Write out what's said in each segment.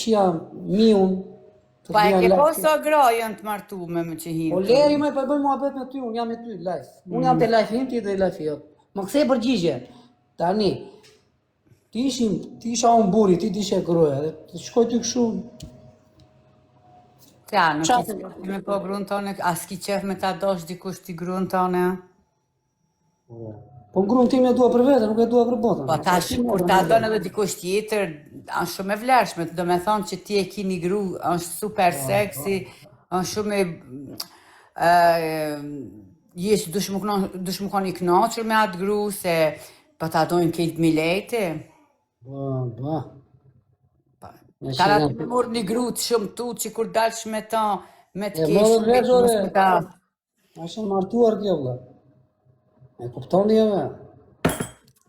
shia miun. Pa e ke po sa gra janë të martume me që hinë? O leri me pa bëj muhabet me ty, unë jam me ty live. Unë jam te live im, ti te live jot. Më kthej përgjigje. Tani. Ti isha unë buri, ti dishe gruaja, dhe të shkoj ty kështu. Ja, nuk i qef me po grunë tone, as ki qef me ta dosh dikush ti grunë tone? Po grunë ti me dua për vete, nuk e dua për botën. Po tash, kur ta donë edhe dikush tjetër, është shumë e vlerëshme, do me thonë që ti e ki një gru, është super seksi, është shumë jesh dush më koni knaqër me atë gru, se po ta dojnë kejt milete. Ba. Tara të me mor një gru të shumë tu, që kur dalsh me ta, me të E, kesh, morë me veç, ore. të ta. A shë martuar kjo, vla. E kupton di eve?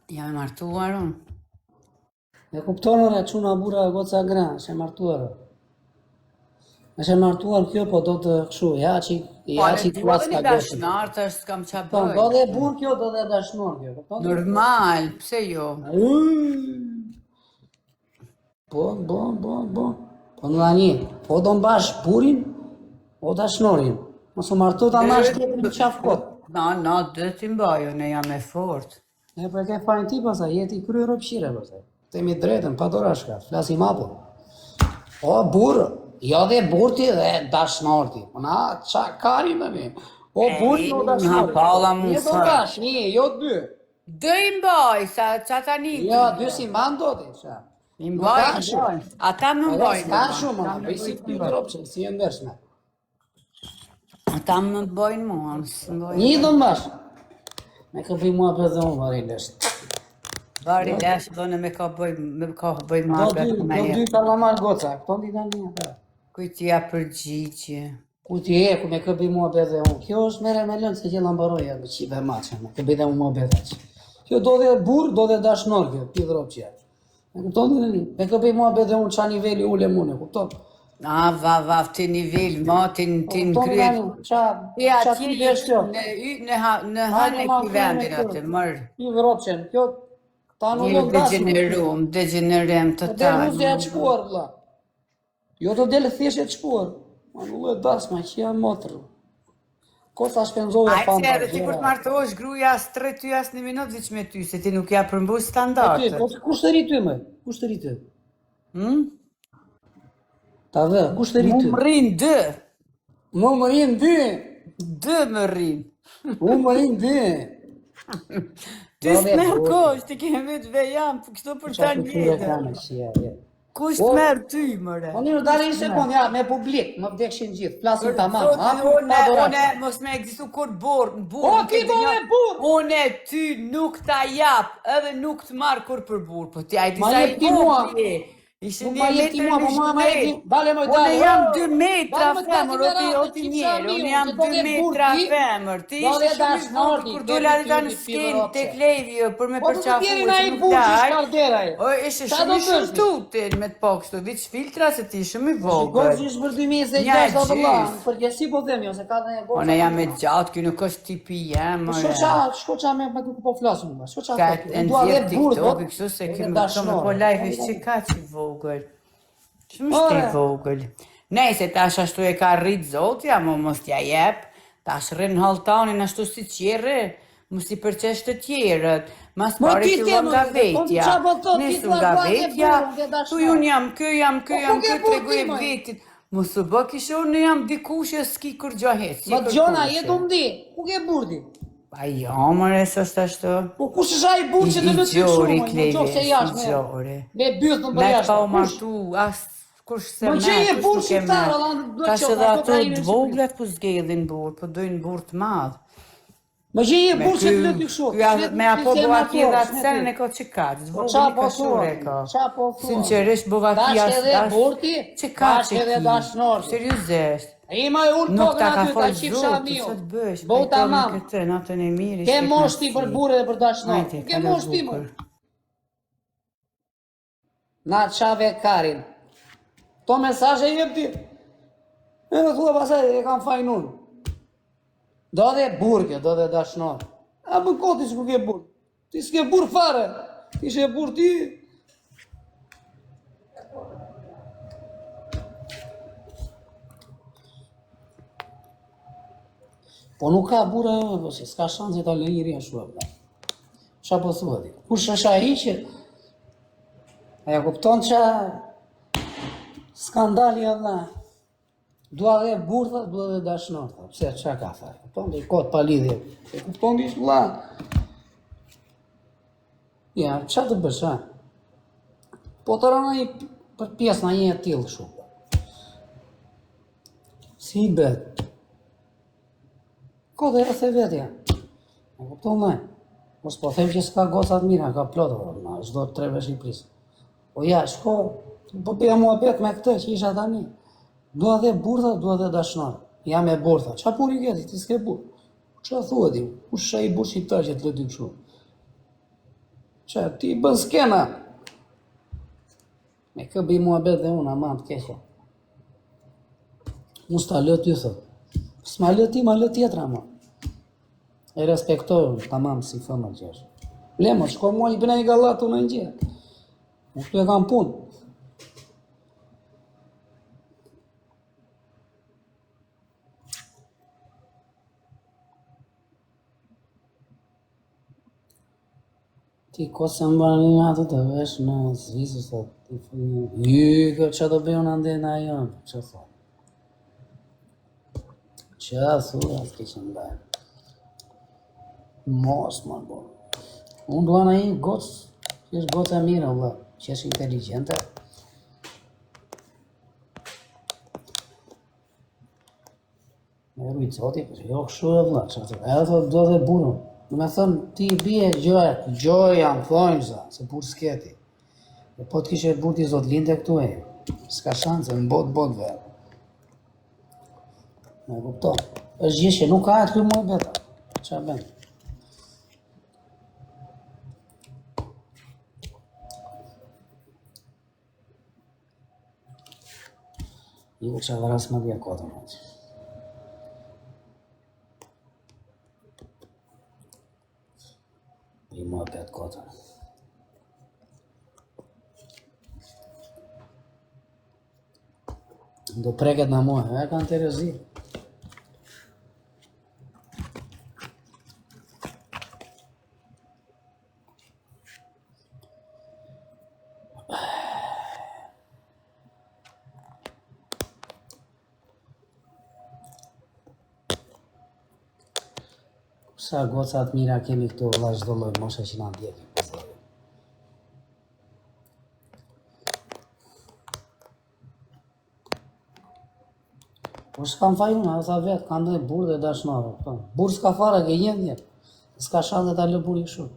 Jam e martuar unë. E kupton ore, quna bura goca gra, shë martuar. Është e martuar kjo, po do të këshu, ja që të duhet një dashnar, të është kam qa bëj. Do dhe bur kjo, do dhe dashnor kjo. Normal, pse jo? Po. Po në dani, po do mbash burin, o dashnorin. Mos u martu ta mash tjetër në qaf kot. Na, dhe ti mbajo, ne jam e fort. E për ke fajn ti pasaj, jeti krye ropshire pasaj. Temi drejtën, pa dorashka, flasim apo. O burë, jo dhe burti dhe dashnorti. Po na, qa kari me mi. O burti o dashnorti. Një do dash, një, jo dy. Dë i mbaj, sa ta një. Jo, dy si man do ti, qa. I mbaj. Ata më mbajnë. Ka shumë, ma, bëj si ty ropshire, si e ndërshme. Ata më bëjnë mua, mësë mbajnë. Një do mbash. Me këpi mua për dhe unë vari lesht. Vari lesht, do në me ka bëj mua për Do me dy kalamar goca, këto ndi da një. Kujtja përgjigje. Ku ti e, ku me këpi mua për dhe unë. Kjo është mere me lënë, se gjela mbaroja, me qive maqe, me këpi dhe unë mua për dhe. Kjo do dhe bur, do dhe dashnor kjo, pidhrop që jetë. Me kupton dhe një, me këpi mua për dhe unë qa nivelli ule mune, kupton? Vav, ti nivel, ma, ti në kryet. Qa ti vesh kjo? Në hanë e ki vendin atë, mërë. Pidhrop që jetë, kjo ta anullon dashnor. Degenerem të ta. Dhe nusë e të shpuar, vla. Jo të delë thjesht e të shpuar. Anullon dasma, që janë motërë. Kosa shpenzove fanta. Ajse, ti kur të martohesh gruja as 3 ty as 1 minut veç me ty, se ti nuk ja përmbush standartet. Kush të rritë ty, me? Kush të rritë ty? Ta dhe, kush të rritë ty? Mu më rinë dë. Mu më rinë dy. Dë më rinë. Mu më rinë dy. Ty s'merë kosh, ti kemi të vejam, kështu për ta njëtë. Kush të merë ty, mëre? O një dali një sekund, ja, me publik, më vdekshin gjithë, plasin ta mamë, ha? One, mos me egzistu kur burë, O, ki do e burë! One, ty nuk ta jap, edhe nuk të marë kur për burë, po ti ajti Ma sa jep ti mua. Ishe Nuk një ma jep ti mua, po ma jep ti, dale moj, dale. Unë jam 2 metra femër, o ti njerë, unë jam 2 metra femër, ti ishe shumë i burë, kur dole atë në skenë, të klevjë, për me përqafu, që nuk daj. O, ishe shumë i shumë tutin me të pokështu, viç filtra se ti shumë i vogër. Gozë ishë për 2026 o vëlla, përgjesi po dhemi, ose ka dhe gozë. One jam e gjatë, kjo nuk është tipi jem, Shko qa me ku po flasu më, shko qa ka e nëzirë TikTok, kështu se kjo më po live ishë që ka që vogër. Shumë shtë i vogër. Nejse, tash ashtu e ka rritë zotja, mos t'ja jep, tash rrinë haltanin ashtu si qire, mos i përqesh të tjerët, mas pare fillon nga vetja. Nisu nga vetja, tu unë jam kë, tregu e vetit. Mos u bë kishe unë jam dikush e s'ki kur gjohet. Ma gjona, jetu mdi, ku ke burdi? Pa jo, mëre, së është ashtu. Po kush është ai burë që të në të Gjori, shumë, Klevi, me byrë të më me jashtë. ka u martu, as kush se me, Më që e burë kush nuk e shqiptarë, me. Allah, do Ka të që dhe ato qofë, të voglet po zgedhin burë, po dojnë burë të madhë. Më që e burë që të në të shumë. Me apo Bovakia dhe atë sen e ka që ka, të vogli ka shure e ka. Sinqerisht Bovakia që ka që ki, seriosisht. Ima e ullë Nuk ta tokën ka aty, ta folë qipë zotë, shamio. sa të bësh, Bota pajtomi mam. këtë, natën e mirë, Ke moshti për burë dhe për dashnor. Ke moshti më. Na qave karin. To mesazhe jep ti. E në thua pasaj e kam fajn unë. Do dhe burë kjo, do dhe dashnor. A më koti s'ku ke burë. Ti s'ke burë fare. Ti s'ke burë ti. Po nuk ka burë e po si, s'ka shansi ta lë njëri ashtu e vla. Qa po thua ti? Kush është ai që... A ja kupton qa... skandali e vla. Dua dhe burë, dua dhe dashnor, pse qa ka tha? Kupton dhe i kot pa lidhje. E kupton dhe ishtë vla. Ja, qa të bësh, ha? Po të rana i për pjesë na një e tillë shumë. Si i bet? Ko dhe e the vetja. E kupton dhe? Mos po them që s'ka gocat mira, ka plotë, na çdo treve Shqipërisë. Po ja, shko, po bëja mua bet me këtë që isha tani. Dua dhe burtha, dua dhe dashnor. Jam e burtha. Qa puni keti, ti s'ke burë? Qa thua ti? Kush është ai burë shqiptar që të lë ty kështu? Qa, ti bën skena. Me kë bëj mua bet dhe unë, aman të keqe. Unë s'ta lë ty, thot. S'ma lë ti, ma lë tjetra, ma. E respektojnë, tamam si fëmër që është. Lemër, shko mua i bëna i gallatu në një. Unë këtu e kam punë. Ti kose më bërë një atë të vesh në Zvizës, ti fëllë, jyke, që do bëjë në ndena jonë, që thot. Që thua, s'ki që më bërë. Mos, më bërë. Unë duan a i gocë, që është gocë e mire, vëllë, që është inteligente. E rujtë zoti, për jo këshu e vëllë, që thot, e thot do dhe burën. Në me thënë, ti bie gjoja në thonjë, se burë s'keti. E po t'kishe burë t'i zot linde këtu e, s'ka shanse, në botë verë. Me kupton, është gjishje, nuk ka e t'ky mu e beta. Qa ben? Ju që vëras më dhja kodën e që. I mua bet kotën. Do preket na mua, e kanë të rëzi. Sa gocat mira kemi këtu, vëlla çdo lloj moshe që na ndjekin. Po s'kam fajun, a tha vetë, kanë dhe burë dhe dashnore. Burë s'ka fara, ke një vjetë. S'ka shanse ta lë burë i kështu.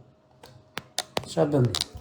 Qa bëndi?